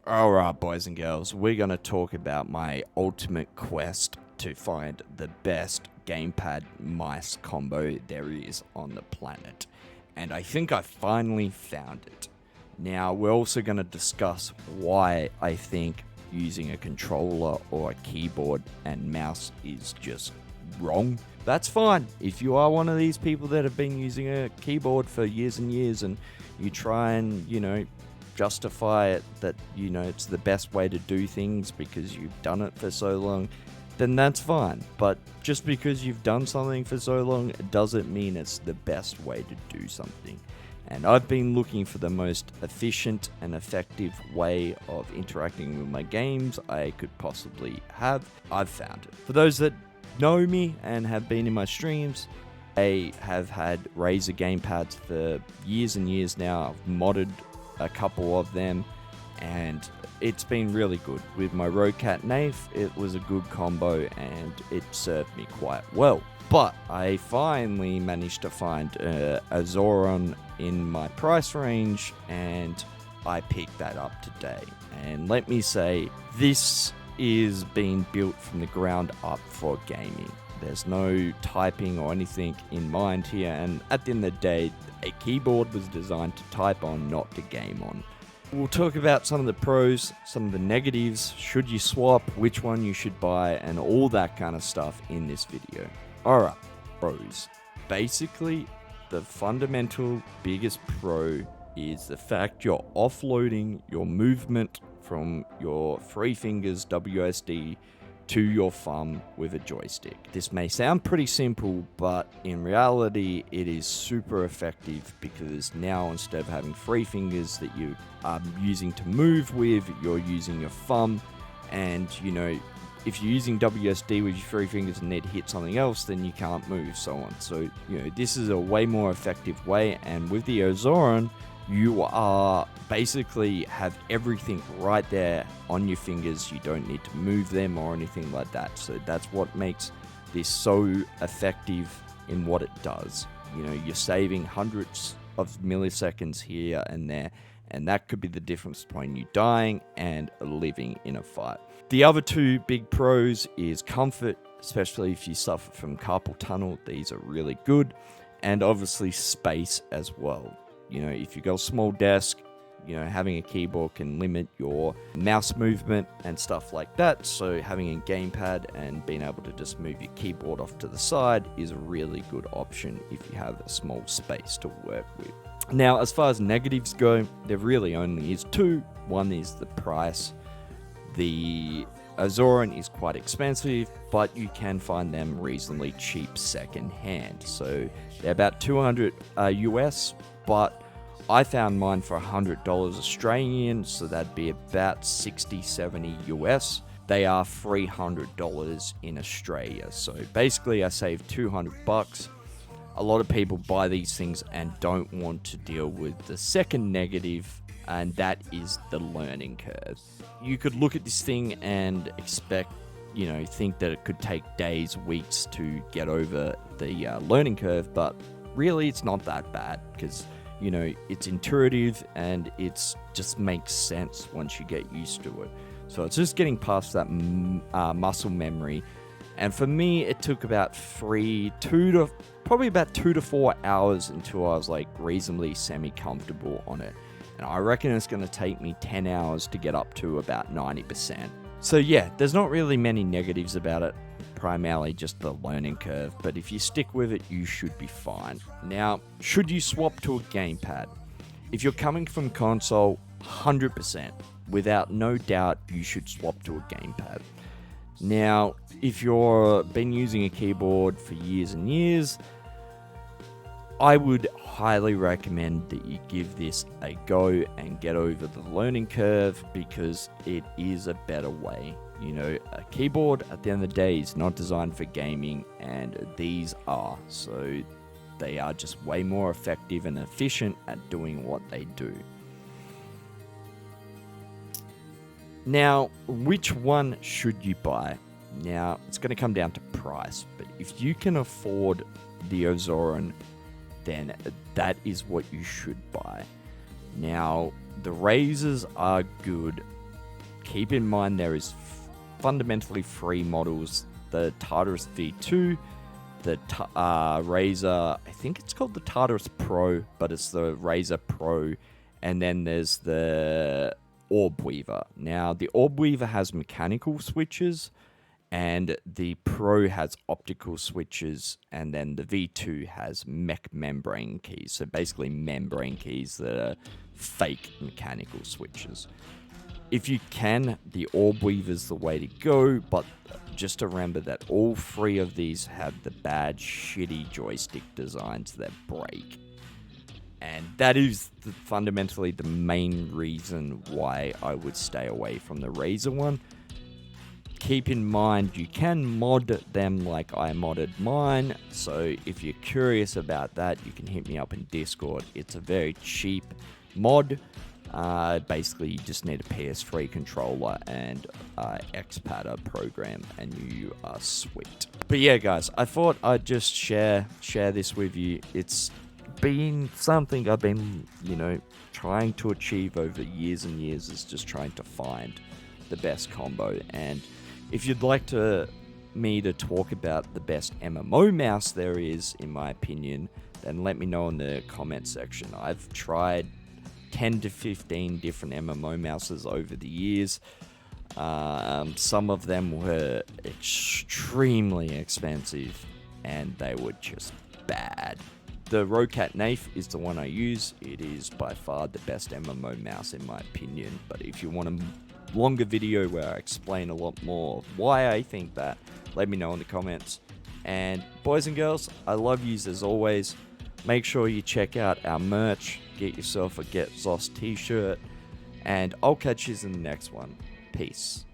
Alright, boys and girls, we're going to talk about my ultimate quest to find the best gamepad mice combo there is on the planet. And I think I finally found it. Now, we're also going to discuss why I think using a controller or a keyboard and mouse is just wrong. That's fine. If you are one of these people that have been using a keyboard for years and years and you try and, justify it that, it's the best way to do things because you've done it for so long, then that's fine. But just because you've done something for so long, it doesn't mean it's the best way to do something. And I've been looking for the most efficient and effective way of interacting with my games I could possibly have. I've found it. For those that know me and have been in my streams, I have had Razer gamepads for years and years now. I've modded a couple of them and it's been really good. With my Rocat Nafe, it was a good combo and it served me quite well. But I finally managed to find a Zoron in my price range and I picked that up today. And let me say, this is being built from the ground up for gaming. There's no typing or anything in mind here, and at the end of the day, a keyboard was designed to type on, not to game on. We'll talk about some of the pros, some of the negatives, should you swap, which one you should buy, and all that kind of stuff in this video. Alright, pros. Basically, the fundamental biggest pro is the fact you're offloading your movement from your three fingers WSD to your thumb with a joystick. This may sound pretty simple, but in reality it is super effective because now instead of having three fingers that you are using to move with, you're using your thumb, and if you're using WSD with your three fingers and need to hit something else, then you can't move, so on. So this is a way more effective way, and with the Zoron, you are basically have everything right there on your fingers. You don't need to move them or anything like that. So that's what makes this so effective in what it does. You're saving hundreds of milliseconds here and there, and that could be the difference between you dying and living in a fight. The other two big pros is comfort, especially if you suffer from carpal tunnel. These are really good, and obviously space as well. If you got a small desk, having a keyboard can limit your mouse movement and stuff like that. So having a gamepad and being able to just move your keyboard off to the side is a really good option if you have a small space to work with. Now, as far as negatives go, there really only is two. One is the price. The Zoron is quite expensive, but you can find them reasonably cheap second-hand. So they're about $200 US, but I found mine for $100 Australian, so that'd be about 60-70 US. They are $300 in Australia, so basically I saved $200. A lot of people buy these things and don't want to deal with the second negative, and that is the learning curve. You could look at this thing and expect, think that it could take days, weeks to get over the learning curve, but really it's not that bad because it's intuitive and it's just makes sense once you get used to it. So it's just getting past that muscle memory. And for me, it took about 2 to 4 hours until I was like reasonably semi-comfortable on it. And I reckon it's going to take me 10 hours to get up to about 90%. So yeah, there's not really many negatives about it. Primarily just the learning curve, but if you stick with it, you should be fine. Now, should you swap to a gamepad? If you're coming from console, 100%, without no doubt, you should swap to a gamepad. Now, if you've been using a keyboard for years and years, I would highly recommend that you give this a go and get over the learning curve because it is a better way. A keyboard at the end of the day is not designed for gaming, and these are. So they are just way more effective and efficient at doing what they do. Now, which one should you buy? Now, it's going to come down to price, but if you can afford the Zoron, then that is what you should buy. Now, the razors are good, keep in mind there is fundamentally 3 models: the Tartarus V2, the Razor, I think it's called the Tartarus Pro, but it's the Razor Pro, and then there's the Orb Weaver. Now, the Orb Weaver has mechanical switches, and the Pro has optical switches, and then the V2 has mech membrane keys. So basically membrane keys that are fake mechanical switches. If you can, the Orb Weaver's the way to go, but just remember that all 3 of these have the bad, shitty joystick designs that break. And that is fundamentally the main reason why I would stay away from the Razor one. Keep in mind, you can mod them like I modded mine, so if you're curious about that, you can hit me up in Discord. It's a very cheap mod. Basically, you just need a PS3 controller and Xpadder program, and you are sweet. But yeah, guys, I thought I'd just share this with you. It's been something I've been, trying to achieve over years and years, is just trying to find the best combo. And if you'd like me to talk about the best MMO mouse there is, in my opinion, then let me know in the comment section. I've tried 10 to 15 different MMO mouses over the years. Some of them were extremely expensive, and they were just bad. The Rocat Nafe is the one I use. It is by far the best MMO mouse in my opinion, but if you want a longer video where I explain a lot more why I think that, let me know in the comments. And boys and girls, I love yous as always. Make sure you check out our merch. Get yourself a Get Zos t-shirt, and I'll catch you in the next one. Peace.